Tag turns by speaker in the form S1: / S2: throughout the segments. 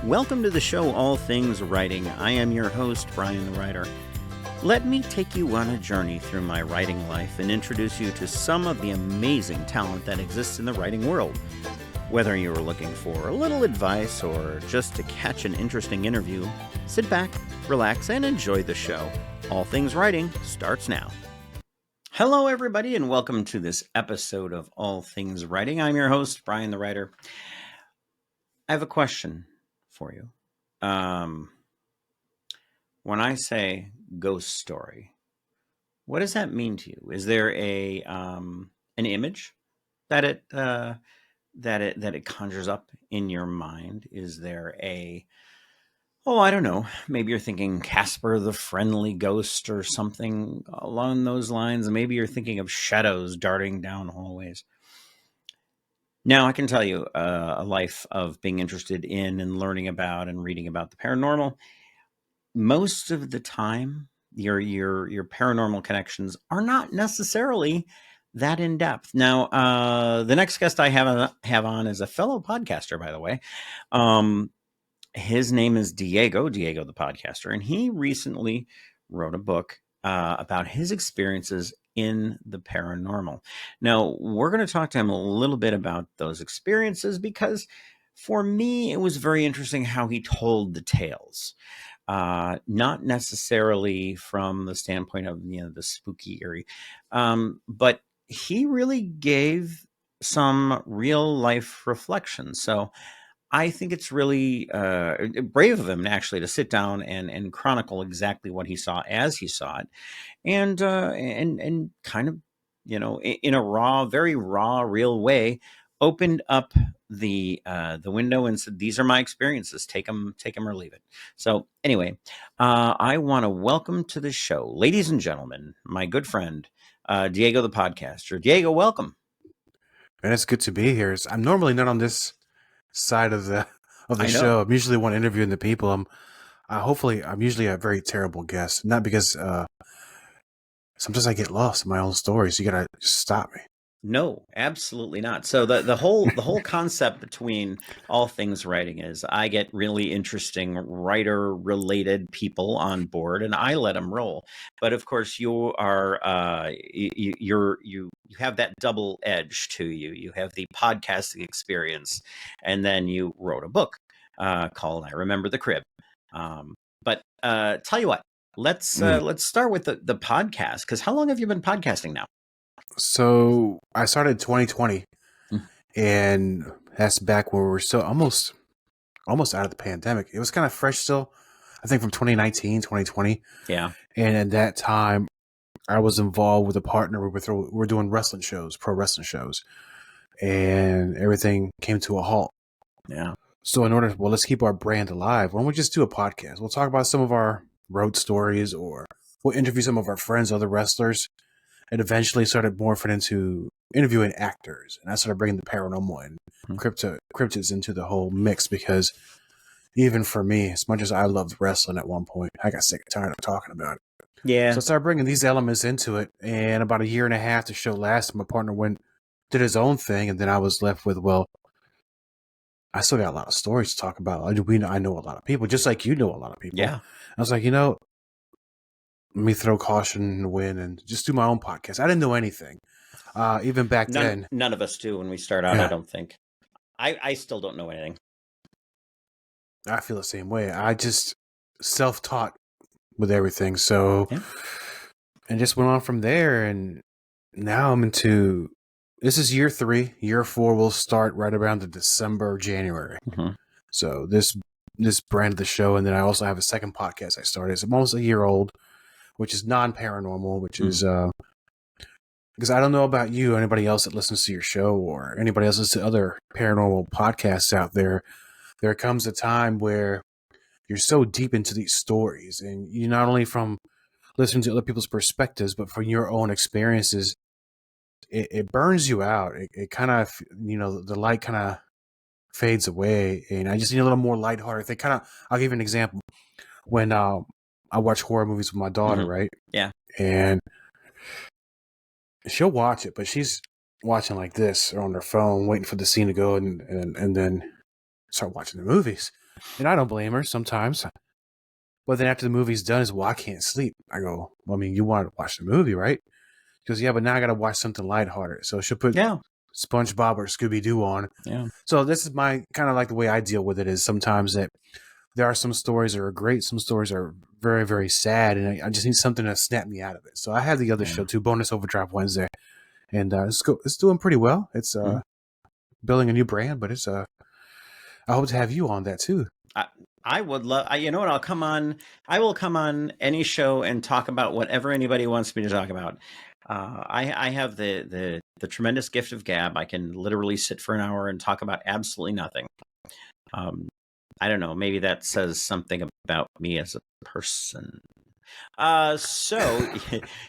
S1: Welcome to the show, All Things Writing. I am your host, Brian the Writer. Let me take you on a journey through my writing life and introduce you to some of the amazing talent that exists in the writing world. Whether you are looking for a little advice or just to catch an interesting interview, sit back, relax, and enjoy the show. All Things Writing starts now. Hello, everybody, and welcome to this episode of All Things Writing. I'm your host, Brian the Writer. I have a question for you. When I say ghost story, what does that mean to you? Is there an image that it conjures up in your mind? Is there I don't know, maybe you're thinking Casper the Friendly Ghost or something along those lines. Maybe you're thinking of shadows darting down hallways. Now, I can tell you a life of being interested in and learning about and reading about the paranormal. Most of the time, your paranormal connections are not necessarily that in depth. Now, the next guest I have on is a fellow podcaster, by the way. His name is Diego the podcaster, and he recently wrote a book about his experiences in the paranormal. Now, we're going to talk to him a little bit about those experiences because for me, it was very interesting how he told the tales. Not necessarily from the standpoint of, the spooky, eerie, but he really gave some real life reflection. So I think it's really brave of him actually to sit down and chronicle exactly what he saw as he saw it, and kind of, in a very raw, real way, opened up the window and said, "These are my experiences. Take them or leave it." So anyway, I want to welcome to the show, ladies and gentlemen, my good friend Diego the podcaster. Diego, welcome.
S2: Man, it's good to be here. I'm normally not on this side of the show. I'm usually one interviewing the people. I'm usually a very terrible guest, not because sometimes I get lost in my own stories. So you gotta just stop me.
S1: No, absolutely not. So the whole concept between All Things Writing is I get really interesting writer related people on board and I let them roll. But of course you are you have that double edge to you. You have the podcasting experience, and then you wrote a book called I Remember the Crib. But tell you what, let's start with the podcast, because how long have you been podcasting now?
S2: So I started 2020, and that's back when we were still almost out of the pandemic. It was kind of fresh still, I think, from 2019, 2020.
S1: Yeah.
S2: And at that time, I was involved with a partner. We were doing wrestling shows, pro wrestling shows, and everything came to a halt.
S1: Yeah.
S2: So let's keep our brand alive. Why don't we just do a podcast? We'll talk about some of our road stories, or we'll interview some of our friends, other wrestlers. It eventually started morphing into interviewing actors, and I started bringing the paranormal and cryptids into the whole mix, because even for me, as much as I loved wrestling at one point, I got sick and tired of talking about it.
S1: Yeah.
S2: So I started bringing these elements into it, and about a year and a half, the show lasted. My partner did his own thing, and then I was left with, I still got a lot of stories to talk about. I know a lot of people, just like you know a lot of people.
S1: Yeah.
S2: I was like, let me throw caution in the wind and just do my own podcast. I didn't know anything. Even back then.
S1: None of us do when we start out, yeah. I don't think. I still don't know anything.
S2: I feel the same way. I just self-taught with everything. So, yeah. And just went on from there. And now I'm into, this is year 3. Year 4 will start right around the December, January. Mm-hmm. So this brand of the show. And then I also have a second podcast I started. It's almost a year old, which is non-paranormal, which is, because I don't know about you or anybody else that listens to your show or anybody else listens to other paranormal podcasts out there. There comes a time where you're so deep into these stories, and you not only from listening to other people's perspectives, but from your own experiences, it burns you out. It kind of, the light kind of fades away, and I just need a little more lighthearted thing. I'll give you an example. When I watch horror movies with my daughter, mm-hmm. right?
S1: Yeah.
S2: And she'll watch it, but she's watching like this or on her phone, waiting for the scene to go, and then start watching the movies. And I don't blame her sometimes. But then after the movie's done, is well, I can't sleep. I go, well, I mean, you wanted to watch the movie, right? Because yeah, but now I got to watch something lighthearted. So she'll put
S1: Yeah.
S2: SpongeBob or Scooby Doo on.
S1: Yeah.
S2: So this is my kind of like the way I deal with it is sometimes that there are some stories that are great, some stories are very, very sad, and I just need something to snap me out of it. So I have the other show too, Bonus Overdrive Wednesday, and it's doing pretty well. It's
S1: Mhm.
S2: building a new brand, but it's I hope to have you on that too.
S1: I would love. You know what? I'll come on. I will come on any show and talk about whatever anybody wants me to talk about. I have the tremendous gift of gab. I can literally sit for an hour and talk about absolutely nothing. I don't know. Maybe that says something about me as a person. So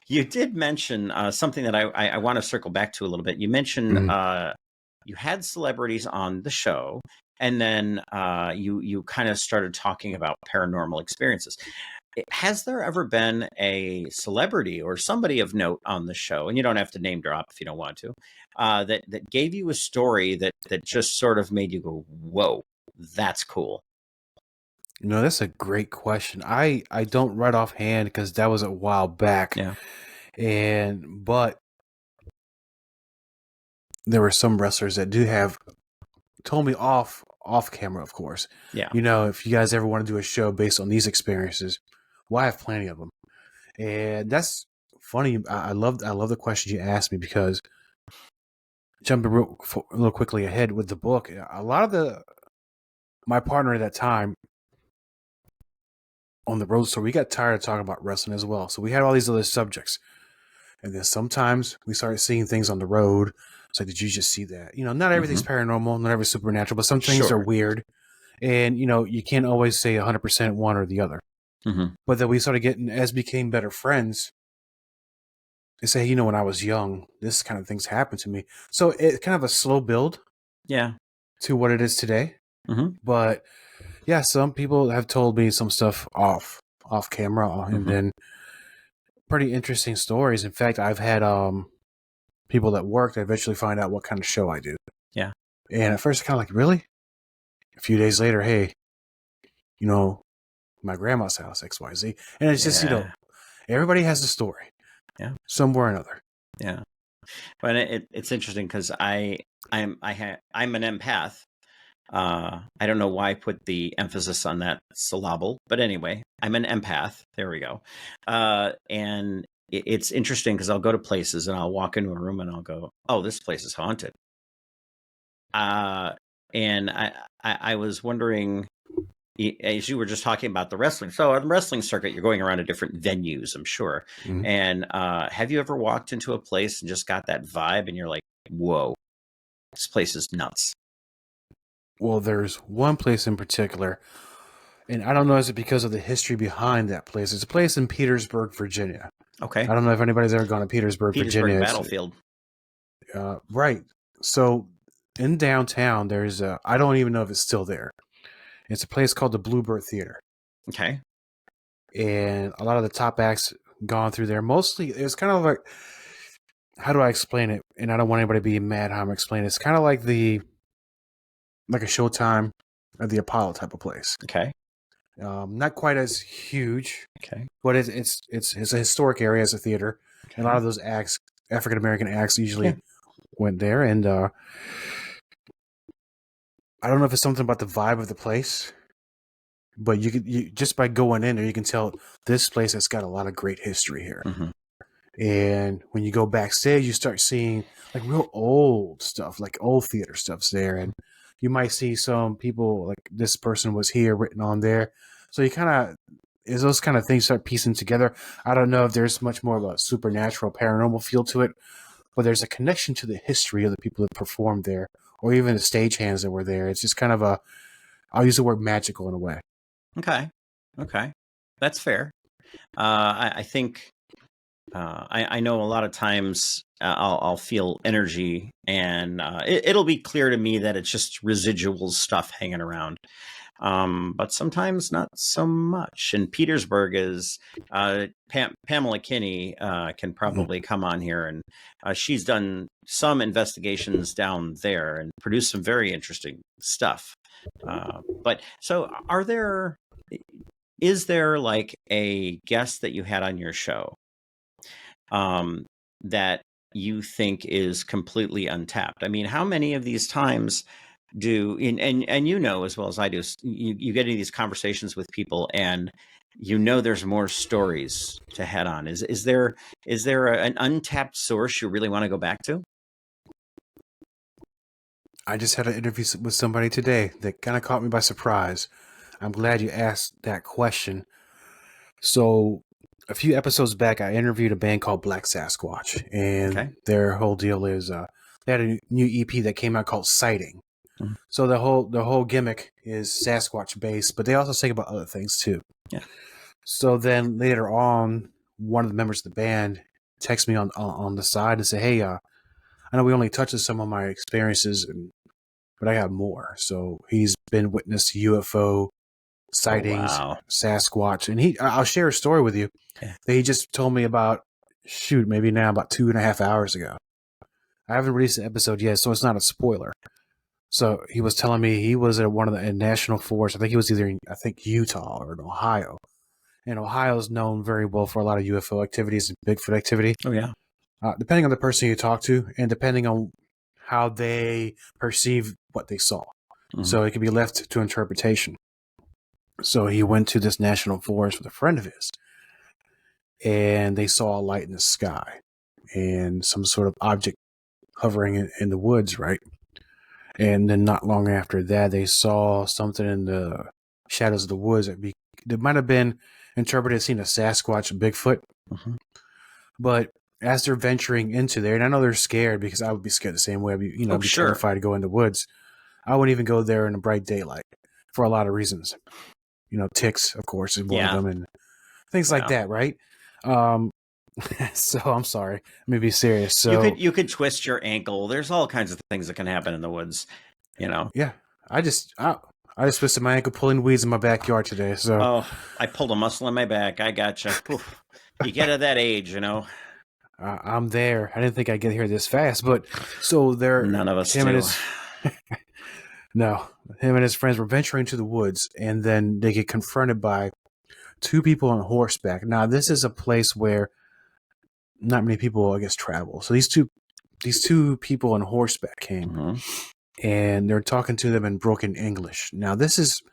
S1: you did mention something that I want to circle back to a little bit. You mentioned you had celebrities on the show, and then you kind of started talking about paranormal experiences. Has there ever been a celebrity or somebody of note on the show, and you don't have to name drop if you don't want to, that gave you a story that just sort of made you go, "Whoa, that's cool."
S2: No, that's a great question. I don't right offhand because that was a while back,
S1: Yeah.
S2: but there were some wrestlers that do have told me off camera, of course.
S1: Yeah.
S2: You know, if you guys ever want to do a show based on these experiences, well, I have plenty of them, and that's funny. I love the question you asked me because jumping a little quickly ahead with the book, a lot of my partner at that time on the road store, we got tired of talking about wrestling as well. So we had all these other subjects. And then sometimes we started seeing things on the road. It's like, did you just see that? You know, not everything's paranormal, not everything's supernatural, but some things are
S1: Sure.
S2: weird. And, you know, you can't always say 100% one or the other. But then we started getting, as became better friends, they say, you know, when I was young, this kind of things happened to me. So it's kind of a slow build
S1: Yeah.
S2: to what it is today.
S1: Mm-hmm.
S2: But yeah, some people have told me some stuff off camera, and then pretty interesting stories. In fact, I've had people that work that eventually find out what kind of show I do.
S1: Yeah.
S2: And at first, kind of like, really? A few days later, hey, you know, my grandma's house, XYZ. And it's just, you know,
S1: Yeah.
S2: everybody has a story.
S1: Yeah.
S2: Somewhere or another.
S1: Yeah. But it's interesting because I'm an empath. I don't know why I put the emphasis on that syllable, but anyway, I'm an empath. There we go. And it's interesting because I'll go to places and I'll walk into a room and I'll go, "Oh, this place is haunted." And I was wondering, as you were just talking about the wrestling. So on the wrestling circuit, you're going around to different venues, I'm sure.
S2: Mm-hmm.
S1: And have you ever walked into a place and just got that vibe and you're like, "Whoa, this place is nuts"?
S2: Well, there's one place in particular, and I don't know, is it because of the history behind that place? It's a place in Petersburg, Virginia.
S1: Okay.
S2: I don't know if anybody's ever gone to Petersburg, Virginia.
S1: Battlefield.
S2: Right. So in downtown, there's I don't even know if it's still there. It's a place called the Bluebird Theater.
S1: Okay.
S2: And a lot of the top acts gone through there. Mostly, it's kind of like, how do I explain it? And I don't want anybody to be mad how I'm explaining it. It's kind of like like a Showtime or the Apollo type of place.
S1: Okay.
S2: Not quite as huge,
S1: Okay.
S2: but it's a historic area as a theater.
S1: Okay.
S2: And a lot of those acts, African American acts, usually went there. And I don't know if it's something about the vibe of the place, but you just by going in there, you can tell this place has got a lot of great history here. And when you go backstage, you start seeing like real old stuff, like old theater stuff's there. And you might see some people like this person was here written on there. So you kind of, as those kind of things start piecing together, I don't know if there's much more of a supernatural, paranormal feel to it, but there's a connection to the history of the people that performed there, or even the stagehands that were there. It's just kind of I'll use the word magical in a way.
S1: Okay. Okay. That's fair. I think I know a lot of times I'll feel energy and it'll be clear to me that it's just residual stuff hanging around. But sometimes not so much. And Petersburg is Pamela Kinney can probably come on here, and she's done some investigations down there and produced some very interesting stuff. But so is there like a guest that you had on your show um, that you think is completely untapped? I mean, how many of these times and you know as well as I do, you get into these conversations with people and you know there's more stories to head on. Is there an untapped source you really want to go back to?
S2: I just had an interview with somebody today that kind of caught me by surprise. I'm glad you asked that question. So, a few episodes back, I interviewed a band called Black Sasquatch,
S1: Okay.
S2: and their whole deal is they had a new EP that came out called Sighting.
S1: Mhm.
S2: So the whole gimmick is Sasquatch based, but they also sing about other things too.
S1: Yeah.
S2: So then later on, one of the members of the band texts me on the side and say, "Hey, I know we only touched on some of my experiences, but I got more." So he's been witness to UFO
S1: Oh,
S2: sightings,
S1: wow.
S2: Sasquatch, and I'll share a story with you
S1: Yeah.
S2: that he just told me about. Shoot, maybe now about 2.5 hours ago. I haven't released an episode yet, so it's not a spoiler. So he was telling me he was at one of the national forests. I think he was either in Utah or in Ohio. And Ohio is known very well for a lot of UFO activities and Bigfoot activity.
S1: Oh, yeah.
S2: Depending on the person you talk to, and depending on how they perceive what they saw,
S1: Mhm.
S2: so it can be left to interpretation. So he went to this national forest with a friend of his, and they saw a light in the sky and some sort of object hovering in the woods, right? And then not long after that, they saw something in the shadows of the woods that might have been interpreted as seeing a Sasquatch, Bigfoot.
S1: Mhm.
S2: But as they're venturing into there, and I know they're scared because I would be scared the same way.
S1: Oh,
S2: I'd be
S1: sure.
S2: terrified to go in the woods. I wouldn't even go there in the bright daylight for a lot of reasons. Ticks, of course, is one of
S1: Yeah.
S2: them, and things like
S1: Yeah.
S2: that, right? Um, so I'm sorry. Let me be serious.
S1: You
S2: So
S1: could twist your ankle. There's all kinds of things that can happen in the woods, you know.
S2: yeah, I just twisted my ankle pulling weeds in my backyard today. So
S1: Oh, I pulled a muscle in my back. I gotcha. Poof. You get at that age, you know.
S2: I'm there. I didn't think I'd get here this fast, but so
S1: None of us
S2: him and
S1: do.
S2: his no, him and his friends were venturing to the woods, and then they get confronted by two people on horseback. Now, this is a place where not many people, I guess, travel. So these two people on horseback came,
S1: Mhm.
S2: and they're talking to them in broken English. Now, this is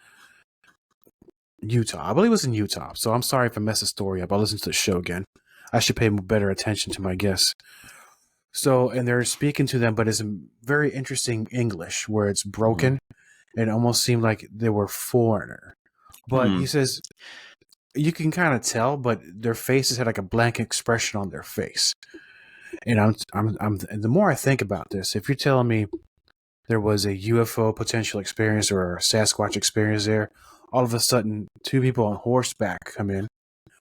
S2: Utah. I believe it was in Utah. So I'm sorry if I messed the story up. I'll listen to the show again. I should pay better attention to my guests. So, and they're speaking to them, but it's a very interesting English where it's
S1: Mhm.
S2: broken and it almost seemed like they were foreigner. But
S1: Hmm.
S2: he says you can kind of tell, but their faces had like a blank expression on their face. And the more I think about this, if you're telling me there was a UFO potential experience or a Sasquatch experience there, all of a sudden two people on horseback come in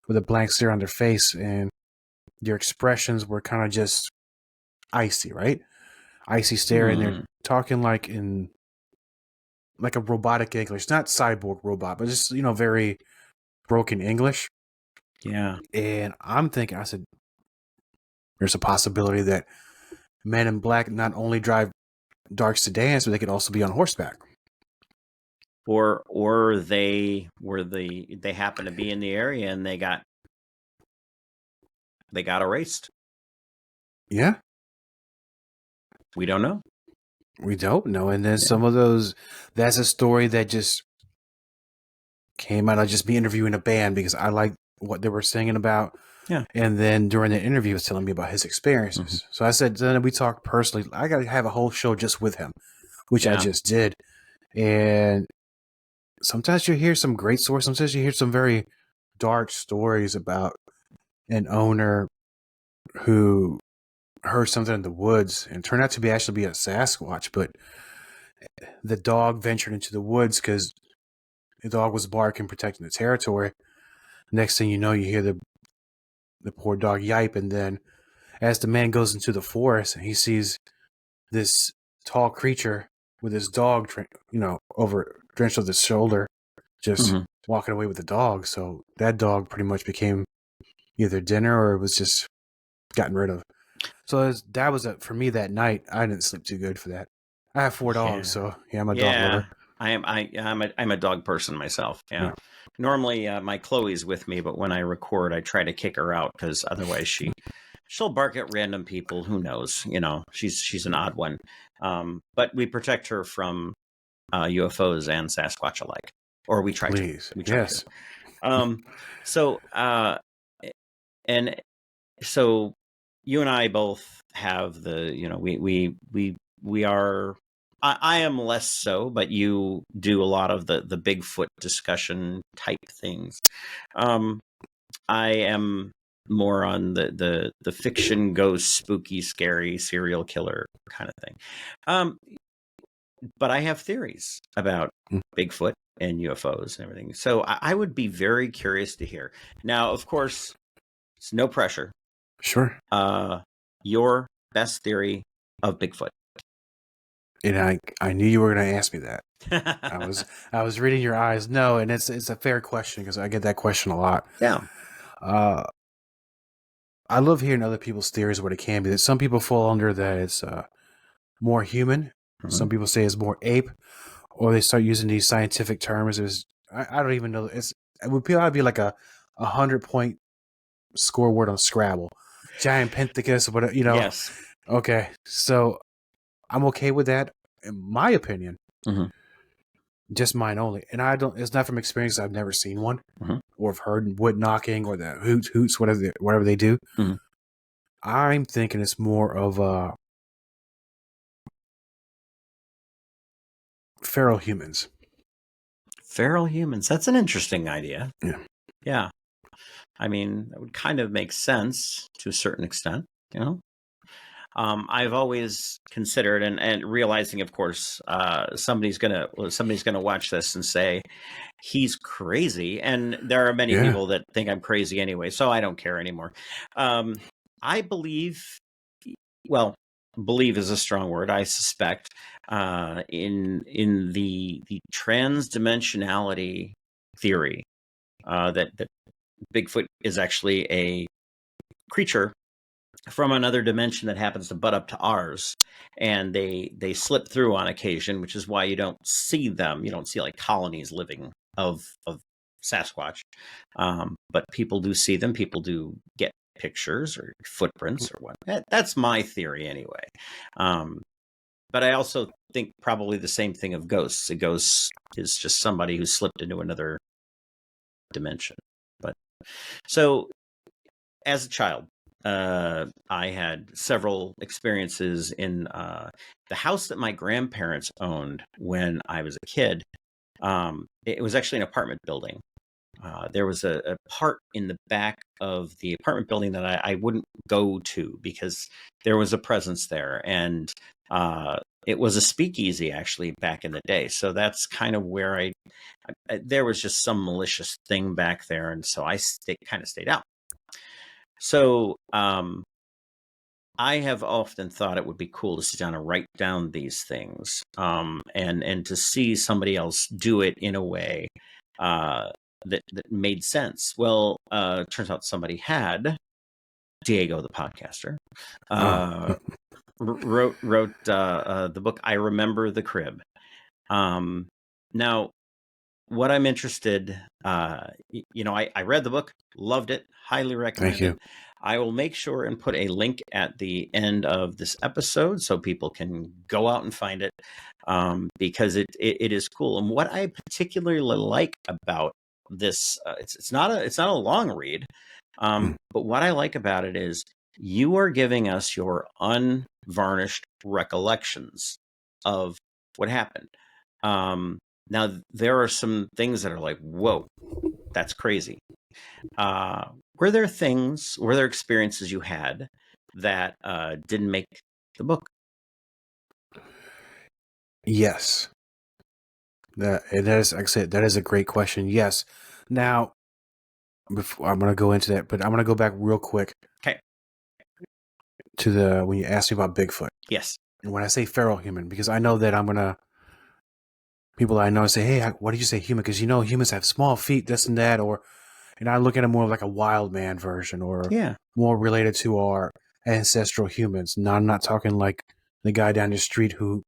S2: with a blank stare on their face, and their expressions were kind of just icy, right? Icy stare, and they're
S1: Hmm.
S2: talking like a robotic English, not cyborg robot, but just very broken English.
S1: Yeah.
S2: And I'm thinking, I said, there's a possibility that Men in Black not only drive dark sedans, but they could also be on horseback.
S1: Or they happen to be in the area and they got erased.
S2: Yeah,
S1: We don't know.
S2: we don't know. And then
S1: Yeah.
S2: some of those, that's a story that just came out of just me interviewing a band because I liked what they were singing about.
S1: Yeah.
S2: And then during the interview, he was telling me about his
S1: Hmm.
S2: experiences. So I said, then we talked personally. I got to have a whole show just with him, which I
S1: Yeah.
S2: just did. And sometimes you hear some great stories. Sometimes you hear some very dark stories about an owner who heard something in the woods and turned out to actually be a Sasquatch, but the dog ventured into the woods because the dog was barking, protecting the territory. Next thing you know, you hear the poor dog yipe, and then as the man goes into the forest, he sees this tall creature with his dog, over drenched of his shoulder, just
S1: Hmm.
S2: walking away with the dog. So that dog pretty much became either dinner or it was just gotten rid of. So that was for me that night. I didn't sleep too good for that. I have 4 dogs,
S1: Yeah.
S2: so yeah, I'm a dog
S1: Yeah.
S2: lover.
S1: I'm a dog person myself. Yeah.
S2: Yeah.
S1: Normally, my Chloe's with me, but when I record, I try to kick her out because otherwise she'll bark at random people. Who knows? She's an odd one. But we protect her from UFOs and Sasquatch alike, or we try to.
S2: Please.
S1: We try to.
S2: Yes.
S1: So and so you and I both have we are. I am less so, but you do a lot of the Bigfoot discussion type things. I am more on the fiction, ghost, spooky, scary, serial killer kind of thing. But I have theories about Bigfoot and UFOs and everything. So I would be very curious to hear. Now, of course, it's no pressure.
S2: Sure.
S1: Your best theory of Bigfoot.
S2: And I knew you were going to ask me that. I was reading your eyes. No, and it's a fair question because I get that question a lot.
S1: Yeah.
S2: I love hearing other people's theories what it can be. That some people fall under that it's more human. Mm-hmm. Some people say it's more ape, or they start using these scientific terms. I don't even know. It would probably be like a 100-point score word on Scrabble. Giant Penthicus, whatever,
S1: Yes.
S2: Okay, so I'm okay with that, in my opinion.
S1: Mm-hmm.
S2: Just mine only, and it's not from experience. I've never seen one, or have heard wood knocking or the hoots, whatever they do.
S1: Mm-hmm.
S2: I'm thinking it's more of feral humans.
S1: Feral humans. That's an interesting idea.
S2: Yeah.
S1: Yeah. I mean, that would kind of make sense to a certain extent, I've always considered and realizing, of course, somebody's gonna watch this and say he's crazy, and there are many people that think I'm crazy anyway, so I don't care anymore. I believe, well, believe is a strong word. I suspect in the transdimensionality theory that Bigfoot is actually a creature from another dimension that happens to butt up to ours, and they slip through on occasion, which is why you don't see them. You don't see like colonies living of Sasquatch, but people do see them. People do get pictures or footprints or what. That's my theory anyway. But I also think probably the same thing of ghosts. A ghost is just somebody who slipped into another dimension. But so as a child, I had several experiences in the house that my grandparents owned when I was a kid. It was actually an apartment building. There was a part in the back of the apartment building that I wouldn't go to because there was a presence there. And it was a speakeasy actually back in the day. So that's kind of where there was just some malicious thing back there. And so I kind of stayed out. So I have often thought it would be cool to sit down and write down these things, and to see somebody else do it in a way that made sense. Well, turns out somebody had. Diego, the podcaster, wrote the book I Remember the Crib. Now, what I'm interested, I read the book, loved it, highly recommend it. I will make sure and put a link at the end of this episode so people can go out and find it, because it is cool. And what I particularly like about this, it's not a long read, but what I like about it is you are giving us your unvarnished recollections of what happened. Now, there are some things that are like, whoa, that's crazy. Were there experiences you had that didn't make the book?
S2: Yes. That is, like I said, that is a great question. Yes. Now, before I'm going to go into that, but I'm going to go back real quick.
S1: Okay.
S2: To when you asked me about Bigfoot.
S1: Yes.
S2: And when I say feral human, because I know that people I know say, hey, what did you say human? Because humans have small feet, this and that, and I look at it more like a wild man version, or more related to our ancestral humans. Now, I'm not talking like the guy down the street who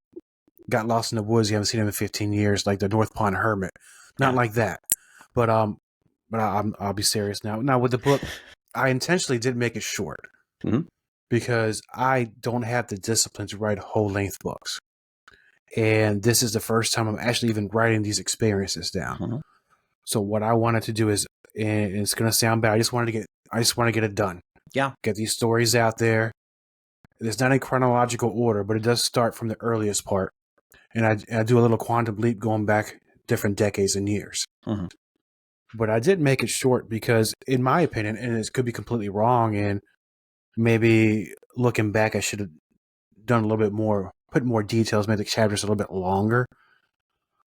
S2: got lost in the woods. You haven't seen him in 15 years, like the North Pond Hermit. Not
S1: Yeah.
S2: like that. But I'll be serious now. Now with the book, I intentionally did make it short
S1: Mhm.
S2: because I don't have the discipline to write whole length books. And this is the first time I'm actually even writing these experiences down.
S1: Mhm.
S2: So what I wanted to do is, and it's gonna sound bad, I just want to get it done.
S1: Yeah.
S2: Get these stories out there. It's not in chronological order, but it does start from the earliest part. And I do a little quantum leap going back different decades and years.
S1: Mhm.
S2: But I did make it short because, in my opinion, and it could be completely wrong, and maybe looking back, I should have done a little bit more, put more details, made the chapters a little bit longer.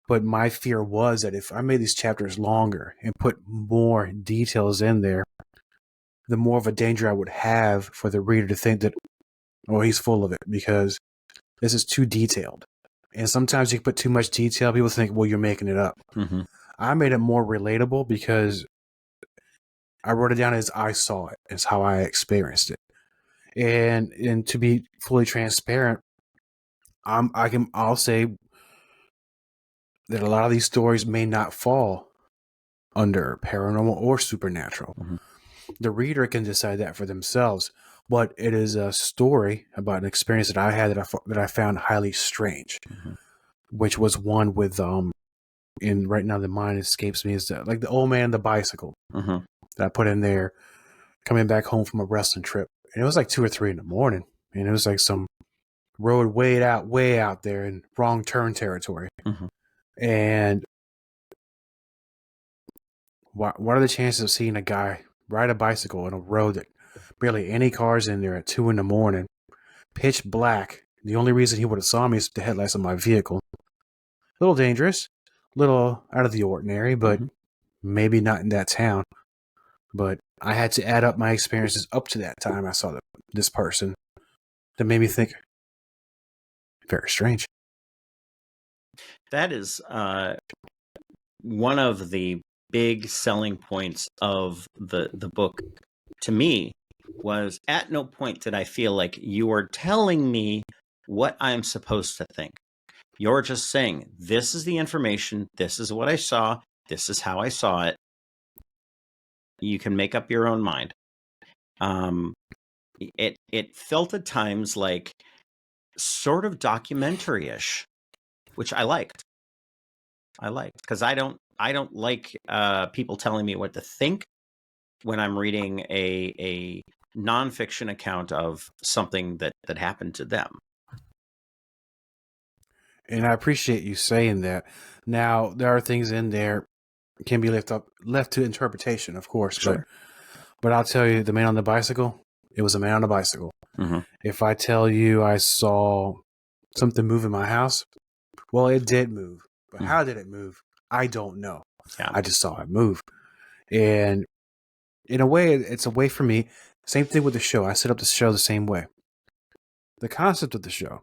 S2: But my fear was that if I made these chapters longer and put more details in there, the more of a danger I would have for the reader to think that, oh, he's full of it because this is too detailed. And sometimes you put too much detail, people think, well, you're making it up.
S1: Mhm.
S2: I made it more relatable because I wrote it down as I saw it, as how I experienced it. And to be fully transparent, I'll say that a lot of these stories may not fall under paranormal or supernatural.
S1: Mhm.
S2: The reader can decide that for themselves, but it is a story about an experience that I had that I found highly strange,
S1: Mhm.
S2: which was one with and right now the mind escapes me, is like the old man and the bicycle
S1: Mhm.
S2: that I put in there coming back home from a wrestling trip. And it was like 2 or 3 in the morning. And it was like some road way out there in wrong turn territory.
S1: Mhm.
S2: And what are the chances of seeing a guy ride a bicycle on a road that barely any cars in there at 2 in the morning, pitch black? The only reason he would have saw me is the headlights of my vehicle. A little dangerous, a little out of the ordinary, but
S1: Mhm.
S2: maybe not in that town. But I had to add up my experiences up to that time I saw this person that made me think, very strange.
S1: That is one of the big selling points of the book to me was at no point did I feel like you are telling me what I'm supposed to think. You're just saying, this is the information, this is what I saw, this is how I saw it. You can make up your own mind. It felt at times like sort of documentary-ish, which I liked. Because I don't like people telling me what to think when I'm reading a nonfiction account of something that happened to them.
S2: And I appreciate you saying that. Now, there are things in there can be left to interpretation, of course,
S1: Sure.
S2: but I'll tell you, the man on the bicycle, it was a man on a bicycle.
S1: Mm-hmm.
S2: If I tell you I saw something move in my house, well, it did move. But
S1: Mm-hmm.
S2: how did it move? I don't know.
S1: Yeah.
S2: I just saw it move. And in a way, it's a way for me. Same thing with the show. I set up the show the same way. The concept of the show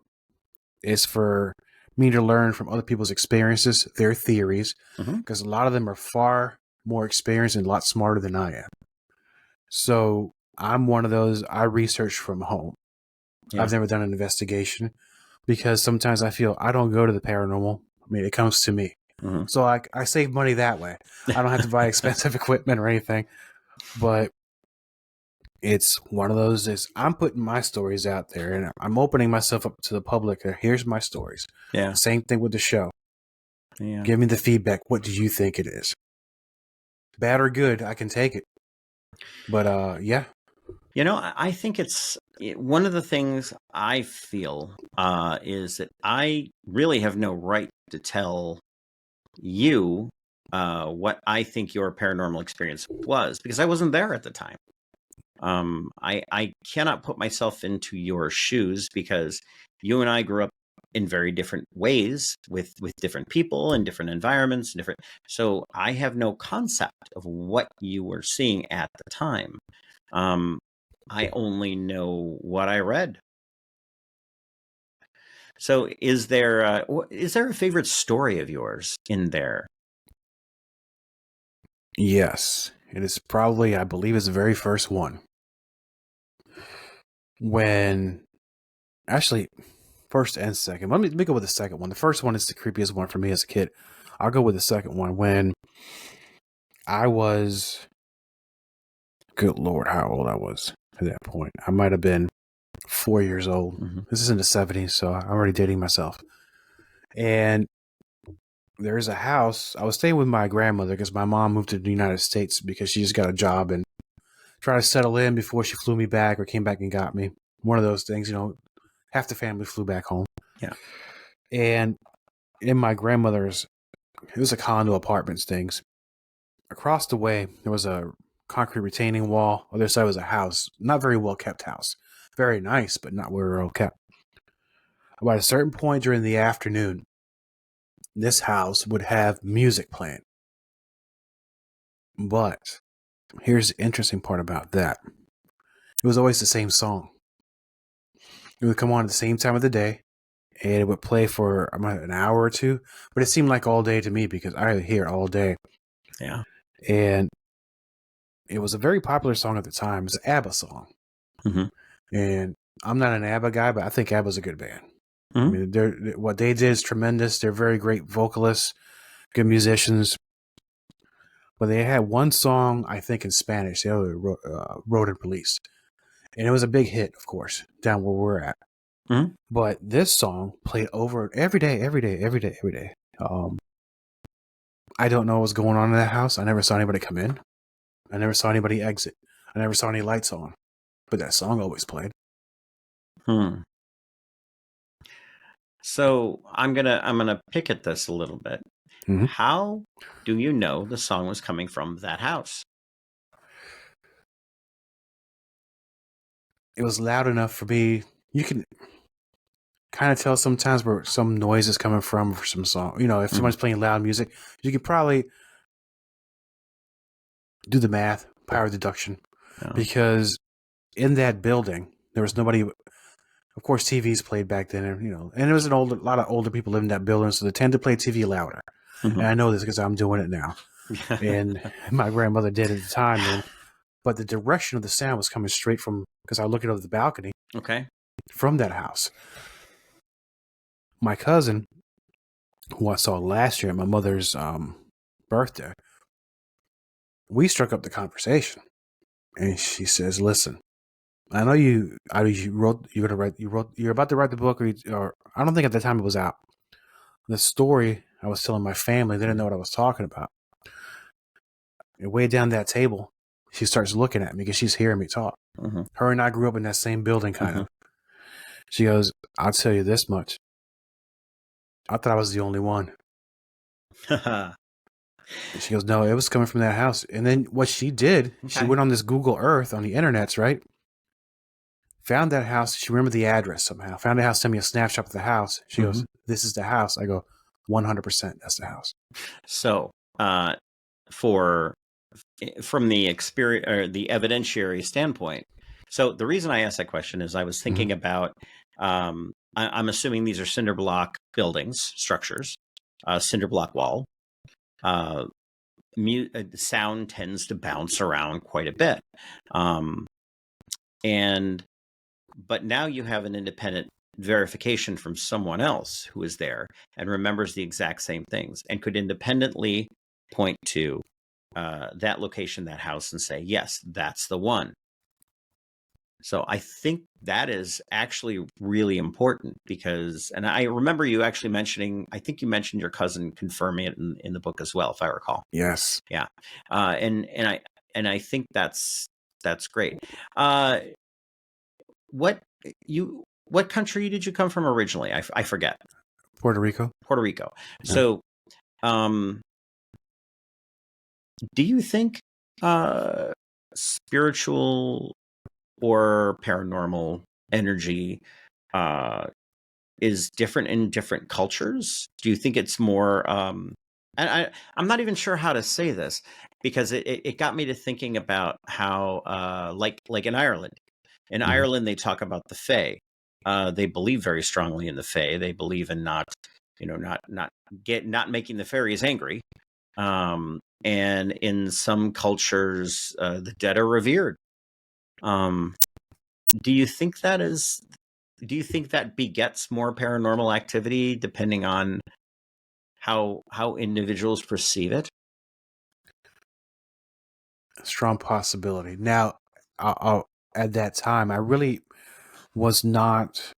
S2: is for me to learn from other people's experiences, their theories,
S1: Mm-hmm.
S2: because a lot of them are far more experienced and a lot smarter than I am. So I'm one of those, I research from home.
S1: Yeah.
S2: I've never done an investigation because sometimes I feel I don't go to the paranormal. I mean, it comes to me.
S1: Mm-hmm.
S2: So I save money that way. I don't have to buy expensive equipment or anything. But it's one of those is I'm putting my stories out there and I'm opening myself up to the public. Here's my stories.
S1: Yeah.
S2: Same thing with the show.
S1: Yeah.
S2: Give me the feedback. What do you think it is? Bad or good, I can take it. But yeah.
S1: I think it's one of the things I feel is that I really have no right to tell you what I think your paranormal experience was because I wasn't there at the time. I cannot put myself into your shoes because you and I grew up in very different ways with different people and different environments and different. So I have no concept of what you were seeing at the time. Um, I only know what I read. So is there a favorite story of yours in there?
S2: Yes. It is probably, I believe, it's the very first one. When, actually, First and second. Let me go with the second one. The first one is the creepiest one for me as a kid. I'll go with the second one. When I was, good Lord, how old I was at that point. I might have been 4 years old. This is in the 70s, so I'm already dating myself. And there's a house. I was staying with my grandmother because my mom moved to the United States because she just got a job and tried to settle in before she flew me back or came back and got me. One of those things, half the family flew back home.
S1: Yeah.
S2: And in my grandmother's, it was a condo apartments things. Across the way, there was a concrete retaining wall. Other side was a house. Not very well kept house. Very nice, but not very well kept. About a certain point during the afternoon, this house would have music playing. But here's the interesting part about that. It was always the same song. It would come on at the same time of the day, and it would play for an hour or two, but it seemed like all day to me because I hear it all day.
S1: Yeah.
S2: And it was a very popular song at the time. It was an ABBA song. And I'm not an ABBA guy, but I think ABBA's a good band. I mean, what they did is tremendous. They're very great vocalists, good musicians. But they had one song, I think, in Spanish. They wrote and released. And it was a big hit, of course, down where we're at. But this song played over every day. I don't know what's going on in that house. I never saw anybody come in. I never saw anybody exit. I never saw any lights on. But that song always played.
S1: So I'm gonna pick at this a little bit. How do you know the song was coming from that house?
S2: It was loud enough for me. You can kind of tell sometimes where some noise is coming from for some song. If someone's playing loud music, you could probably do the math, power deduction, because in that building there was nobody. Of course, TVs played back then, and there was a lot of older people living in that building, so they tend to play TV louder. And I know this because I'm doing it now, and my grandmother did at the time. But the direction of the sound was coming straight from, because I was looking over the balcony.
S1: Okay.
S2: From that house. My cousin, who I saw last year at my mother's birthday, we struck up the conversation, and she says, "Listen, I know you're about to write the book, or I don't think at the time it was out. The story I was telling my family, they didn't know what I was talking about. And way down that table, she starts looking at me because she's hearing me talk. Her and I grew up in that same building, kind of. She goes, I'll tell you this much. I thought I was the only one. She goes, no, it was coming from that house. And then what she did, she went on this Google Earth on the internets, right? Found that house. She remembered the address somehow. Found the house, sent me a snapshot of the house. She goes, this is the house. I go, 100% that's the house.
S1: So from the experience or the evidentiary standpoint. So the reason I asked that question is I was thinking about, I'm assuming these are cinder block buildings, structures, cinder block wall. Sound tends to bounce around quite a bit. But now you have an independent verification from someone else who is there and remembers the exact same things and could independently point to that location, that house, and say, yes, that's the one. So I think that is actually really important because, and I remember you actually mentioning, I think you mentioned your cousin confirming it in the book as well, if I recall.
S2: Yes.
S1: Yeah. And I think that's great. What country did you come from originally? I forget.
S2: Puerto Rico.
S1: Yeah. So, do you think spiritual or paranormal energy is different in different cultures? Do you think it's more? And I'm not even sure how to say this because it got me to thinking about how like in Ireland. In Ireland, they talk about the Fae. They believe very strongly in the Fae. They believe in not making the fairies angry. And in some cultures, the dead are revered. Do you think that is do you think that begets more paranormal activity depending on how individuals perceive it?
S2: Strong possibility. Now, at that time, I really was not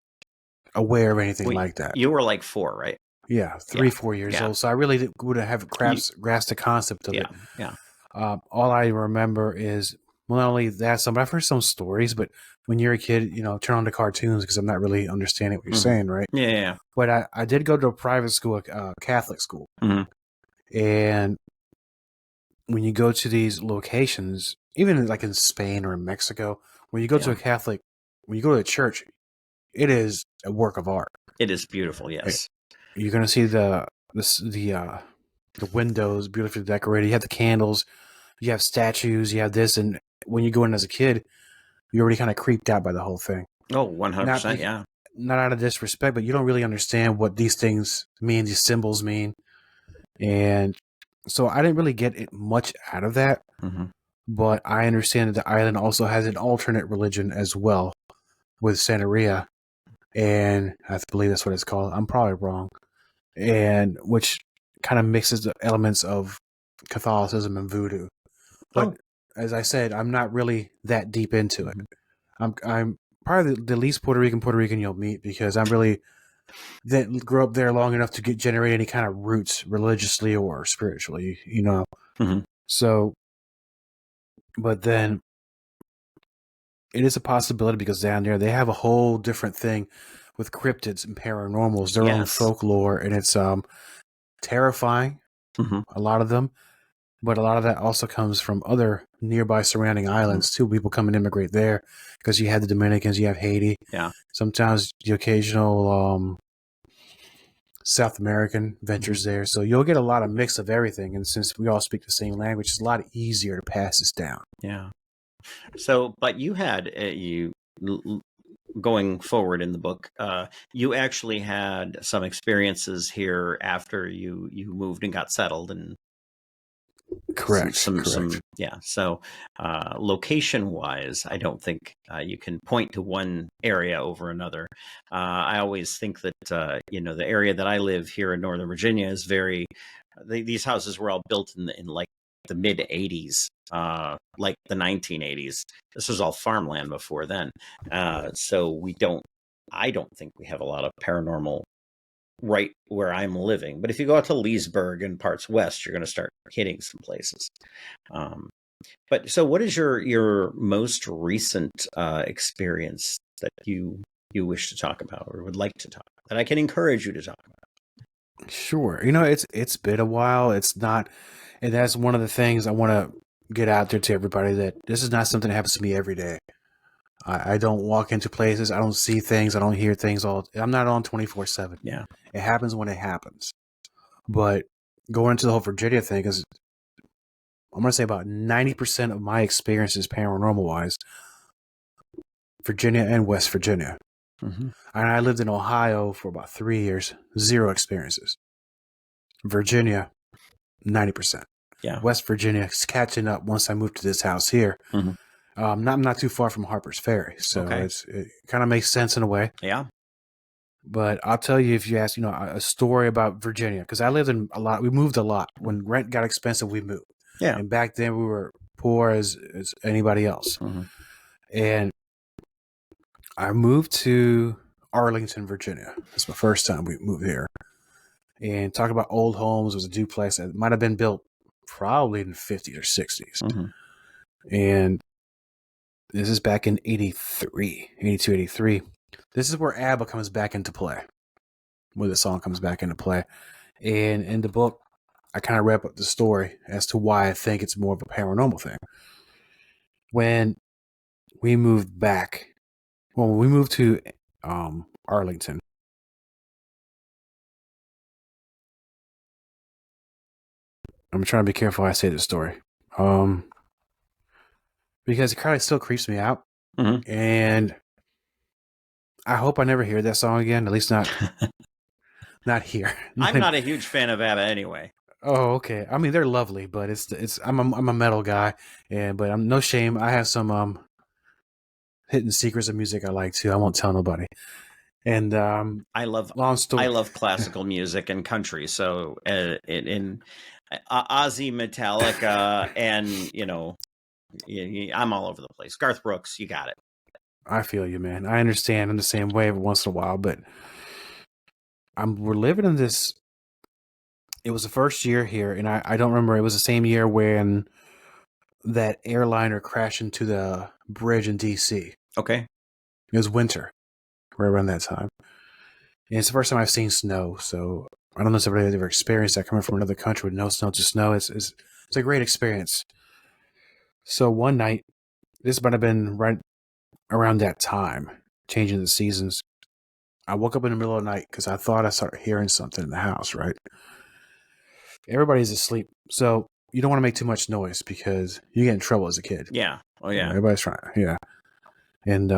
S2: aware of anything like that.
S1: You were like 4, right?
S2: Yeah, 4 years old. So I really wouldn't have grasped the concept of it.
S1: Yeah.
S2: All I remember is, well, not only that, but I've heard some stories, but when you're a kid, turn on the cartoons because I'm not really understanding what you're saying, right?
S1: Yeah.
S2: But I did go to a private school, Catholic school. And when you go to these locations, even like in Spain or in Mexico, when you go to when you go to a church, it is a work of art.
S1: It is beautiful, yes.
S2: You're going to see the windows beautifully decorated. You have the candles, you have statues, you have this. And when you go in as a kid, you're already kind of creeped out by the whole thing.
S1: Oh, 100%, yeah.
S2: Not out of disrespect, but you don't really understand what these things mean, these symbols mean. And so I didn't really get much out of that. But I understand that the island also has an alternate religion as well with Santeria. And I believe that's what it's called. I'm probably wrong. And which kind of mixes the elements of Catholicism and voodoo. But as I said, I'm not really that deep into it. I'm probably the least Puerto Rican you'll meet because I'm really didn't grow up there long enough to generate any kind of roots religiously or spiritually, So, but then it is a possibility because down there they have a whole different thing with cryptids and paranormals, their own folklore, and it's terrifying. A lot of them. But a lot of that also comes from other nearby surrounding islands, too. People come and immigrate there because you have the Dominicans, you have Haiti.
S1: Yeah.
S2: Sometimes the occasional South American ventures there. So you'll get a lot of mix of everything. And since we all speak the same language, it's a lot easier to pass this down.
S1: Yeah. So, but you had, going forward in the book, you actually had some experiences here after you moved and got settled and
S2: correct.
S1: Some yeah. So location wise, I don't think you can point to one area over another. I always think that the area that I live here in Northern Virginia is very. These houses were all built in like the mid 80s, like the 1980s. This was all farmland before then, so I don't think we have a lot of paranormal right where I'm living. But if you go out to Leesburg and parts west, you're going to start hitting some places. But so what is your most recent experience that you wish to talk about or would like to talk about, that I can encourage you to talk about?
S2: Sure. It's been a while. It's not, and that's one of the things I want to get out there to everybody, that this is not something that happens to me every day. I don't walk into places. I don't see things. I don't hear things. I'm not on 24/7.
S1: Yeah.
S2: It happens when it happens. But going into the whole Virginia thing is, I'm going to say about 90% of my experiences paranormal wise, Virginia and West Virginia. And I lived in Ohio for about 3 years, 0 experiences. Virginia, 90%.
S1: Yeah.
S2: West Virginia is catching up once I moved to this house here. Not too far from Harper's Ferry, so it kind of makes sense in a way.
S1: Yeah.
S2: But I'll tell you, if you ask, a story about Virginia, because I lived in a lot. We moved a lot. When rent got expensive, we moved.
S1: Yeah.
S2: And back then we were poor as anybody else. And I moved to Arlington, Virginia. It's my first time we moved here. And talk about old homes, it was a duplex that might have been built probably in the 50s or 60s. And this is back in 82, 83. This is where ABBA comes back into play, where the song comes back into play. And in the book, I kind of wrap up the story as to why I think it's more of a paranormal thing. When we moved to Arlington, I'm trying to be careful how I say this story. Because it kind of still creeps me out. And I hope I never hear that song again, at least not here.
S1: I'm not a huge fan of ABBA anyway.
S2: Oh, okay. I mean, they're lovely, but I'm a metal guy, but I'm no shame. I have some hidden secrets of music I like too. I won't tell nobody. And
S1: I love
S2: long
S1: I
S2: story.
S1: love classical music and country. So in Ozzy, Metallica, and I'm all over the place. Garth Brooks, you got it.
S2: I feel you, man. I understand in the same way every once in a while, but we're living in this. It was the first year here, and I don't remember. It was the same year when that airliner crashed into the bridge in DC.
S1: Okay.
S2: It was winter, right around that time. And it's the first time I've seen snow, so I don't know if everybody's ever experienced that coming from another country with no snow to snow. It's a great experience. So one night, this might have been right around that time, changing the seasons. I woke up in the middle of the night because I thought I started hearing something in the house, right? Everybody's asleep. So you don't want to make too much noise because you get in trouble as a kid.
S1: Yeah. Oh yeah.
S2: Everybody's trying. Yeah. And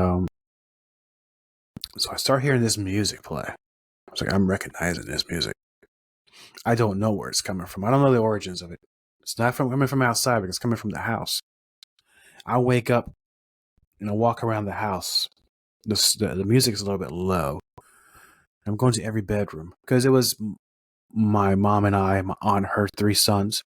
S2: so I start hearing this music play. I was like, I'm recognizing this music. I don't know where it's coming from. I don't know the origins of it. It's not coming from outside, but it's coming from the house. I wake up and I walk around the house. The music is a little bit low. I'm going to every bedroom because it was my mom and I, my aunt, her 3 sons,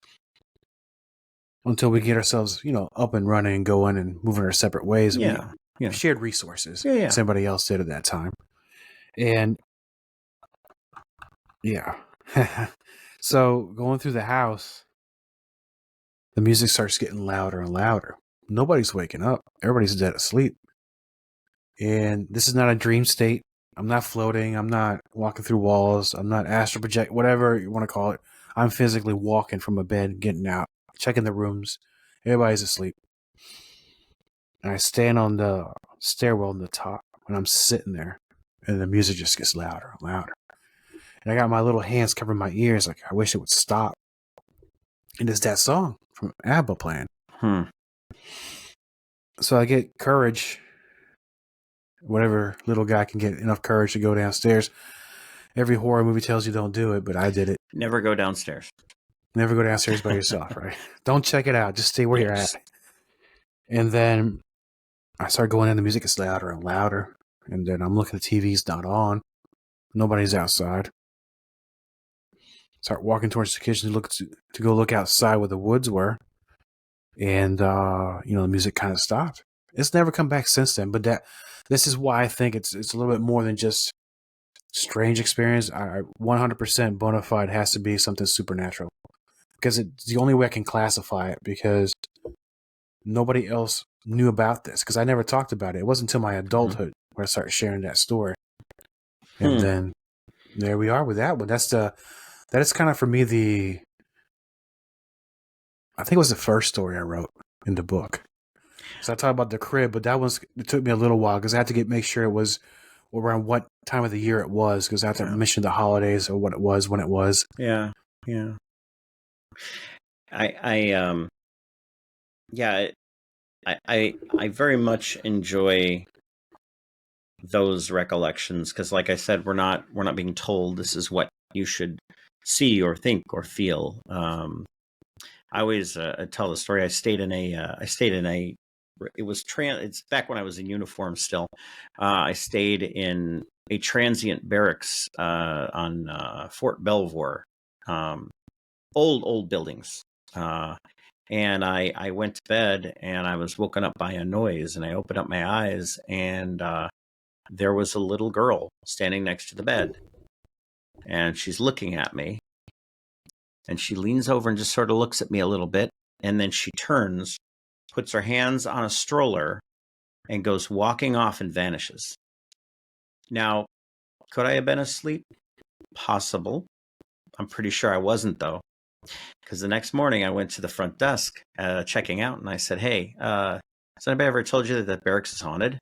S2: until we get ourselves, up and running and going and moving our separate ways.
S1: Yeah.
S2: We shared resources.
S1: Yeah. Yeah.
S2: Somebody else did at that time. And yeah. So going through the house, the music starts getting louder and louder. Nobody's waking up. Everybody's dead asleep. And this is not a dream state. I'm not floating. I'm not walking through walls. I'm not astral project, whatever you want to call it. I'm physically walking from a bed, getting out, checking the rooms. Everybody's asleep. And I stand on the stairwell on the top, and I'm sitting there, and the music just gets louder and louder. And I got my little hands covering my ears, like I wish it would stop. And it's that song from ABBA playing. So I get courage, whatever little guy can get enough courage to go downstairs. Every horror movie tells you don't do it, but I did it.
S1: Never go downstairs.
S2: Never go downstairs by yourself, right? Don't check it out. Just stay where you're at. And then I start going in. The music gets louder and louder. And then I'm looking, the TV's not on. Nobody's outside. Start walking towards the kitchen to go look outside where the woods were. And, the music kind of stopped. It's never come back since then. But this is why I think it's a little bit more than just strange experience. I 100% bona fide has to be something supernatural. Because it's the only way I can classify it, because nobody else knew about this, because I never talked about it. It wasn't until my adulthood where I started sharing that story. And then there we are with that one. That is kind of for me I think it was the first story I wrote in the book. So I talked about the crib, but it took me a little while because I had to make sure it was around what time of the year it was, because I had to mention the holidays or what it was, when it was.
S1: Yeah. Yeah. I very much enjoy those recollections because, like I said, we're not being told this is what you should see or think or feel. I always tell the story. I stayed in a. It's back when I was in uniform still. I stayed in a transient barracks on Fort Belvoir. Old buildings. And I went to bed and I was woken up by a noise, and I opened up my eyes, and there was a little girl standing next to the bed, and she's looking at me, and she leans over and just sort of looks at me a little bit, and then she turns, puts her hands on a stroller, and goes walking off and vanishes. Now, could I have been asleep? Possible. I'm pretty sure I wasn't, though. Because the next morning I went to the front desk checking out, and I said, hey, has anybody ever told you that barracks is haunted?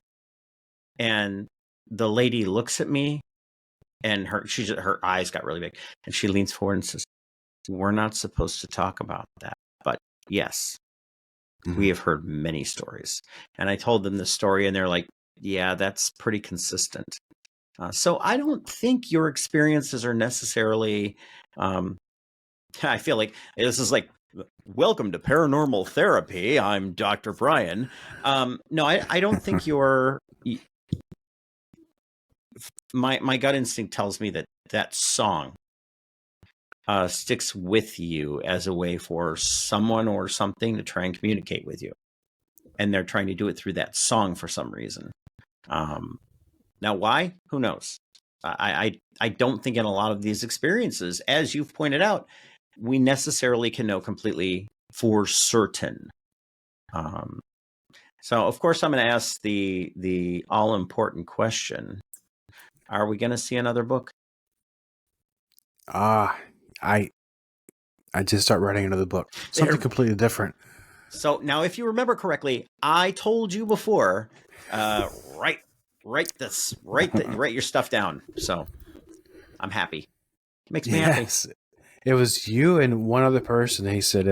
S1: And the lady looks at me, and her eyes got really big, and she leans forward and says, we're not supposed to talk about that. But yes, we have heard many stories. And I told them the story, and they're like, yeah, that's pretty consistent. So I don't think your experiences are necessarily... I feel like this is like, welcome to Paranormal Therapy. I'm Dr. Brian. No, I don't think your my gut instinct tells me that that song sticks with you as a way for someone or something to try and communicate with you, and they're trying to do it through that song for some reason. Now, why? Who knows? I don't think in a lot of these experiences, as you've pointed out, we necessarily can know completely for certain. So, of course, I'm going to ask the all important question: are we going to see another book?
S2: I just start writing another book, something completely different.
S1: So now, if you remember correctly, I told you before, write your stuff down. So I'm happy. Makes me happy.
S2: Yes, it was you and one other person. He said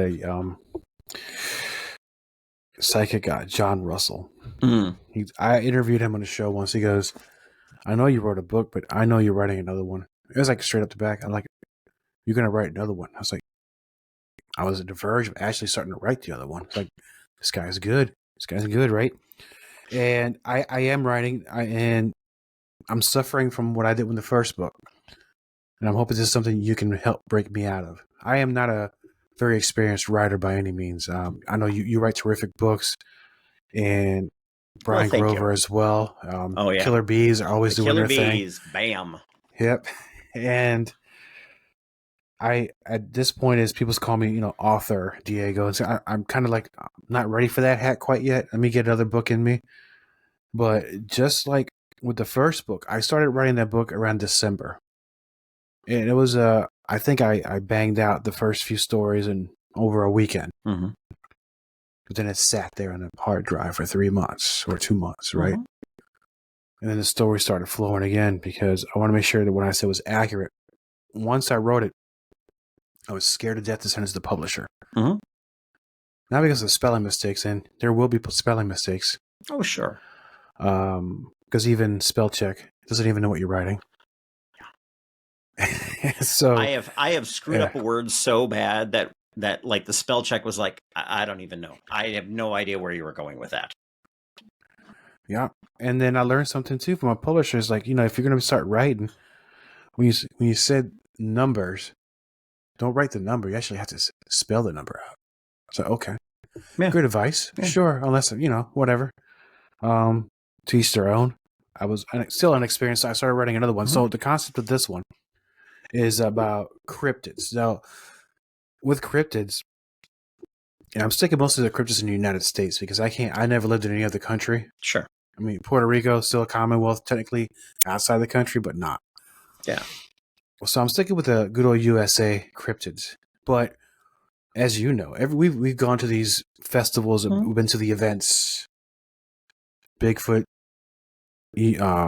S2: psychic guy, John Russell. I interviewed him on the show once. He goes, "I know you wrote a book, but I know you're writing another one." It was like straight up to back. I'm like, "You're gonna write another one?" I was like, I was at the verge of actually starting to write the other one. It's like, this guy's good. This guy's good, right? And I am writing, and I'm suffering from what I did with the first book. And I'm hoping this is something you can help break me out of. I am not a very experienced writer by any means. I know you write terrific books, and Brian Grover as well.
S1: Oh yeah,
S2: Killer Bees are always doing their thing. Killer Bees,
S1: bam.
S2: Yep. And I at this point, as people call me, author Diego, and so I'm kind of like, I'm not ready for that hat quite yet. Let me get another book in me. But just like with the first book, I started writing that book around December, and it was I think I banged out the first few stories in over a weekend.
S1: Mm-hmm.
S2: But then it sat there on a hard drive for 3 months or 2 months, right? Mm-hmm. And then the story started flowing again because I want to make sure that what I said was accurate. Once I wrote it, I was scared to death to send it to the publisher.
S1: Mm-hmm.
S2: Not because of spelling mistakes, and there will be spelling mistakes.
S1: Oh, sure.
S2: Because even spell check doesn't even know what you're writing. Yeah. So
S1: I have screwed up a word so bad that like the spell check was like, I don't even know. I have no idea where you were going with that.
S2: Yeah. And then I learned something too from my publishers. Like, if you're going to start writing, when you said numbers, don't write the number. You actually have to spell the number out. So, okay. Yeah. Good advice. Yeah. Sure. Unless, whatever. To each their own. I was still inexperienced. So I started writing another one. Mm-hmm. So the concept of this one is about cryptids. Now, with cryptids, I'm sticking most of the cryptids in the United States because I never lived in any other country.
S1: Sure.
S2: I mean, Puerto Rico is still a Commonwealth, technically outside the country, but not.
S1: Yeah.
S2: So I'm sticking with the good old USA cryptids. But as you know, we've gone to these festivals, mm-hmm. We've been to the events, Bigfoot, UFOs,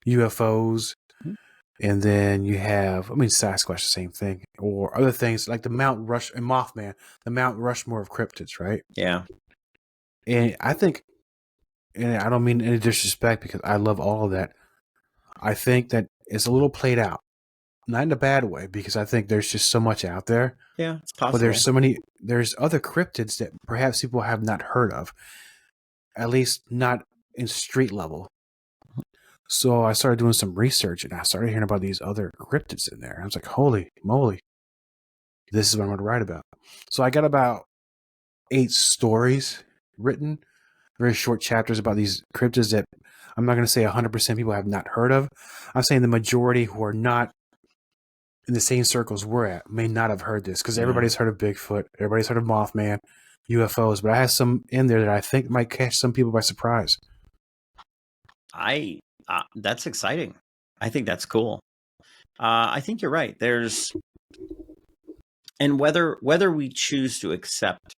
S2: mm-hmm. And then you have, Sasquatch, the same thing, or other things like the Mount Rush and Mothman, the Mount Rushmore of cryptids, right?
S1: Yeah.
S2: And I think, and I don't mean any disrespect because I love all of that. I think that it's a little played out, not in a bad way, because I think there's just so much out there.
S1: Yeah, it's possible.
S2: But there's other cryptids that perhaps people have not heard of, at least not in street level. So I started doing some research and I started hearing about these other cryptids in there. I was like, holy moly, this is what I'm going to write about. So I got about 8 stories written, very short chapters about these cryptids that I'm not going to say 100% people have not heard of. I'm saying the majority who are not in the same circles we're at may not have heard this because everybody's heard of Bigfoot, everybody's heard of Mothman, UFOs, but I have some in there that I think might catch some people by surprise.
S1: That's exciting. I think that's cool. I think you're right. And whether we choose to accept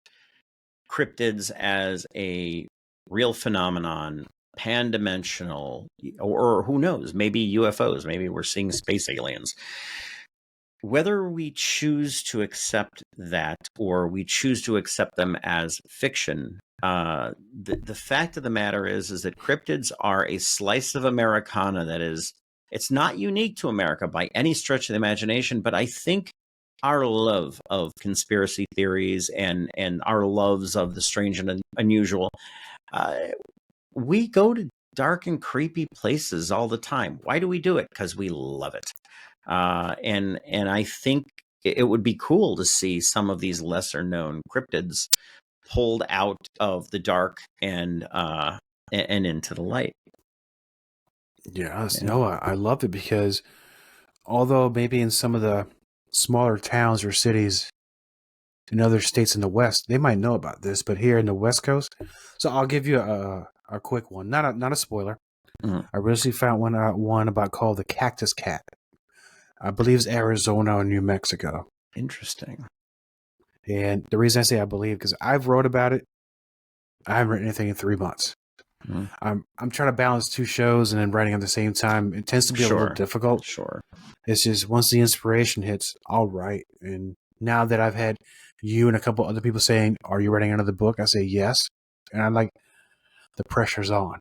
S1: cryptids as a real phenomenon, pan-dimensional, or who knows, maybe UFOs, maybe we're seeing space aliens. Whether we choose to accept that or we choose to accept them as fiction, the fact of the matter is that cryptids are a slice of Americana that it's not unique to America by any stretch of the imagination, but I think our love of conspiracy theories and our loves of the strange and unusual, we go to dark and creepy places all the time. Why do we do it? Because we love it. And I think it would be cool to see some of these lesser known cryptids pulled out of the dark and into the light.
S2: Yeah, no, I love it because although maybe in some of the smaller towns or cities in other states in the West, they might know about this, but here in the West Coast, so I'll give you a quick one, not a spoiler.
S1: Mm.
S2: I recently found one about called the cactus cat. I believe it's Arizona or New Mexico.
S1: Interesting.
S2: And the reason I say I believe because I've wrote about it. I haven't written anything in 3 months.
S1: Mm.
S2: I'm trying to balance 2 shows and then writing at the same time. It tends to be a little difficult.
S1: Sure.
S2: It's just once the inspiration hits, I'll write. And now that I've had you and a couple other people saying, "Are you writing another book?" I say yes, and I'm like, the pressure's on.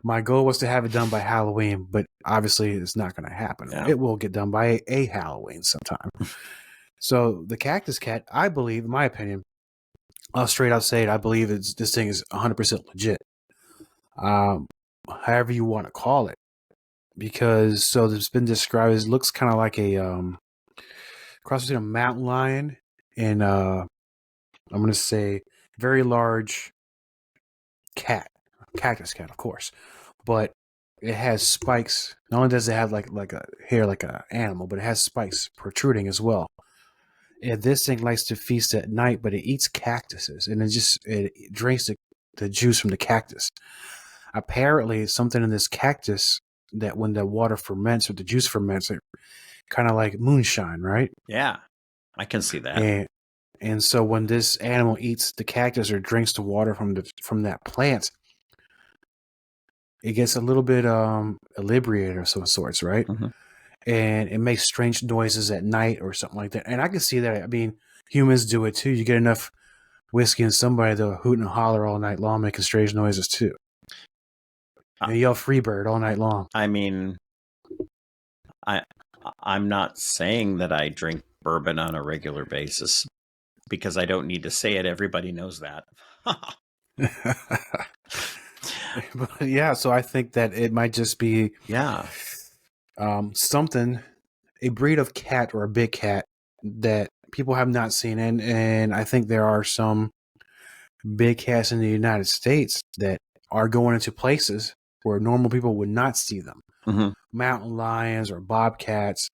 S2: My goal was to have it done by Halloween, but obviously it's not going to happen.
S1: Yeah.
S2: It will get done by a Halloween sometime. So the Cactus Cat, I believe, in my opinion, I'll straight out say it. I believe this thing is 100% legit. However you want to call it, because so it's been described as looks kind of like a cross between a mountain lion and I'm going to say very large cat, cactus cat, of course, but it has spikes. Not only does it have like a hair like an animal, but it has spikes protruding as well. And this thing likes to feast at night, but it eats cactuses and it drinks the juice from the cactus. Apparently, something in this cactus that when the water ferments or the juice ferments, it kind of like moonshine, right?
S1: Yeah, I can see that.
S2: And so when this animal eats the cactus or drinks the water from that plant, it gets a little bit inebriated of some sorts, right?
S1: Mm-hmm.
S2: And it makes strange noises at night or something like that. And I can see that. I mean, humans do it too. You get enough whiskey in somebody, they'll hoot and holler all night long, making strange noises too. And yell "Freebird" all night long.
S1: I mean, I'm not saying that I drink bourbon on a regular basis because I don't need to say it. Everybody knows that.
S2: But yeah, so I think that it might just be something, a breed of cat or a big cat that people have not seen. And I think there are some big cats in the United States that are going into places where normal people would not see them.
S1: Mm-hmm.
S2: Mountain lions or bobcats.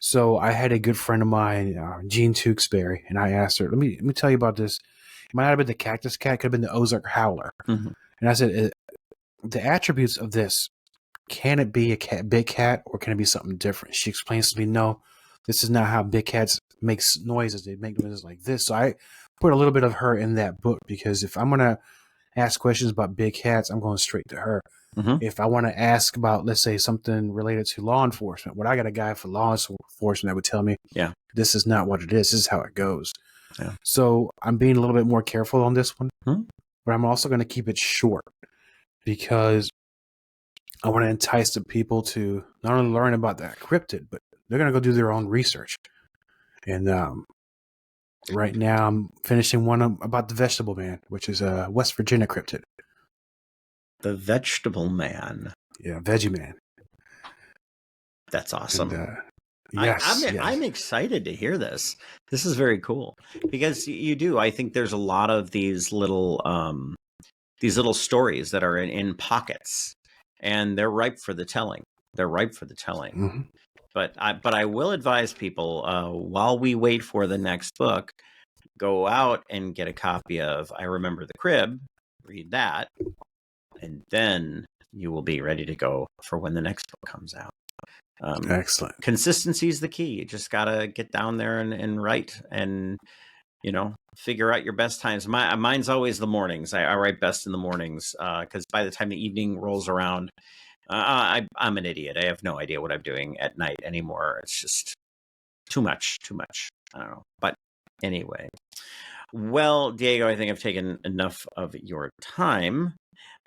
S2: So I had a good friend of mine, Jean Tewksbury, and I asked her, let me tell you about this. It might not have been the cactus cat, could have been the Ozark howler.
S1: Mm-hmm.
S2: And I said, the attributes of this, can it be a big cat or can it be something different? She explains to me, no, this is not how big cats make noises. They make noises like this. So I put a little bit of her in that book because if I'm going to ask questions about big cats, I'm going straight to her.
S1: Mm-hmm.
S2: If I want to ask about, let's say, something related to law enforcement, I got a guy for law enforcement that would tell me, this is not what it is. This is how it goes. Yeah. So I'm being a little bit more careful on this one, but I'm also going to keep it short because I want to entice the people to not only learn about that cryptid, but they're going to go do their own research. And right now I'm finishing one about the vegetable man, which is a West Virginia cryptid.
S1: The vegetable man.
S2: Yeah, veggie man.
S1: That's awesome.
S2: And, yes,
S1: I'm excited to hear this. This is very cool because you do. I think there's a lot of these little stories that are in pockets, and they're ripe for the telling. Mm-hmm. But I will advise people while we wait for the next book, go out and get a copy of I Remember the Crib, read that, and then you will be ready to go for when the next book comes out.
S2: Excellent.
S1: Consistency is the key. You just got to get down there and write and, figure out your best times. Mine's always the mornings. I write best in the mornings because by the time the evening rolls around, I'm an idiot. I have no idea what I'm doing at night anymore. It's just too much. I don't know. But anyway. Well, Diego, I think I've taken enough of your time.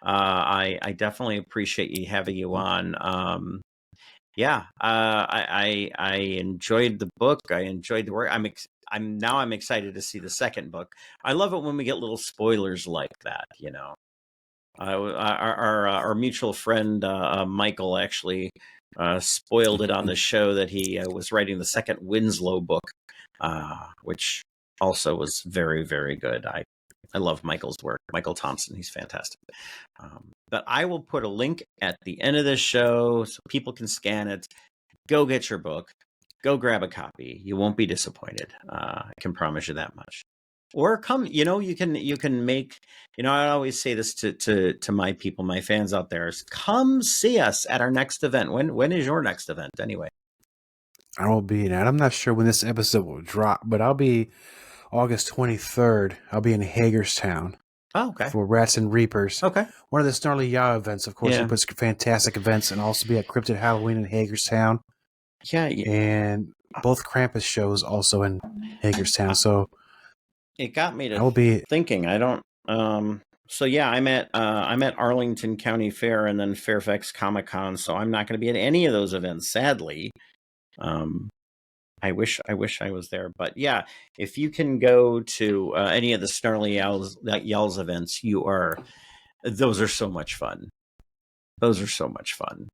S1: I definitely appreciate having you on. I enjoyed the book. I enjoyed the work. I'm excited to see the second book. I love it when we get little spoilers like that, Our mutual friend Michael actually spoiled it on the show that he was writing the second Winslow book, which also was very, very good. I love Michael's work. Michael Thompson, he's fantastic. But I will put a link at the end of this show so people can scan it. Go get your book. Go grab a copy. You won't be disappointed. I can promise you that much. Or come, you can make, I always say this to my people, my fans out there, is come see us at our next event. When is your next event anyway?
S2: I will be, and I'm not sure when this episode will drop, but I'll be August 23rd. I'll be in Hagerstown.
S1: Oh, okay.
S2: For Rats and Reapers.
S1: Okay.
S2: One of the Snarly Yow events, of course. He puts fantastic events, and also be at Cryptid Halloween in Hagerstown.
S1: Yeah.
S2: And both Krampus shows also in Hagerstown. So
S1: it got me to thinking. I don't. So yeah, I'm at Arlington County Fair and then Fairfax Comic Con. So I'm not going to be at any of those events, sadly. I wish I was there, but yeah, if you can go to any of the Snarly Yells events, those are so much fun. Those are so much fun.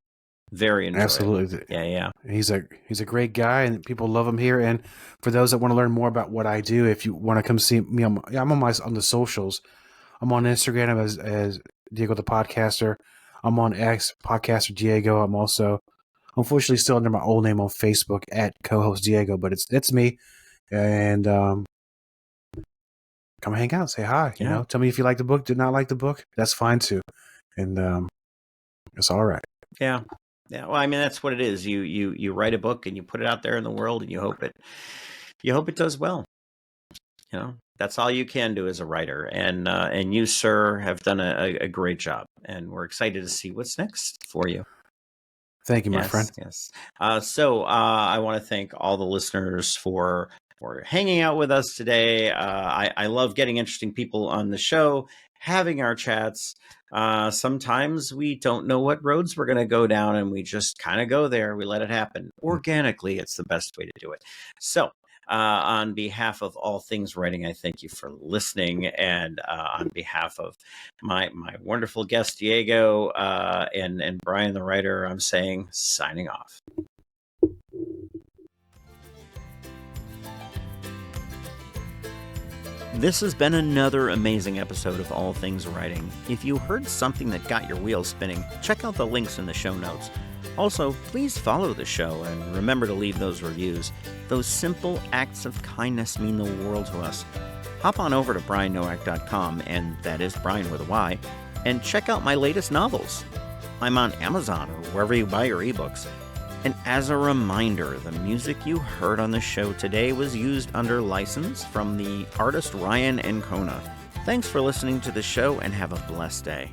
S1: Very enjoyable.
S2: Absolutely.
S1: Yeah.
S2: He's a great guy, and people love him here. And for those that want to learn more about what I do, if you want to come see me, I'm on the socials. I'm on Instagram as Diego the Podcaster. I'm on X, Podcaster Diego. I'm also, unfortunately, still under my old name on Facebook at co-host Diego, but it's me. And come hang out, say hi.
S1: Yeah.
S2: Tell me if you like the book, did not like the book. That's fine too, and it's all right.
S1: Yeah. Well, I mean, that's what it is. You write a book and you put it out there in the world, and you hope it does well. That's all you can do as a writer, and you, sir, have done a great job, and we're excited to see what's next for you.
S2: Thank you, my friend.
S1: Yes. So I want to thank all the listeners for hanging out with us today. I love getting interesting people on the show, having our chats. Sometimes we don't know what roads we're going to go down, and we just kind of go there. We let it happen organically. It's the best way to do it. So on behalf of All Things Writing, I thank you for listening. And on behalf of my wonderful guest, Diego, and Brian, the writer, I'm saying signing off. This has been another amazing episode of All Things Writing. If you heard something that got your wheels spinning, check out the links in the show notes. Also, please follow the show and remember to leave those reviews. Those simple acts of kindness mean the world to us. Hop on over to briannowak.com, and that is Brian with a Y, and check out my latest novels. I'm on Amazon or wherever you buy your ebooks. And as a reminder, the music you heard on the show today was used under license from the artist Ryan Ancona. Thanks for listening to the show, and have a blessed day.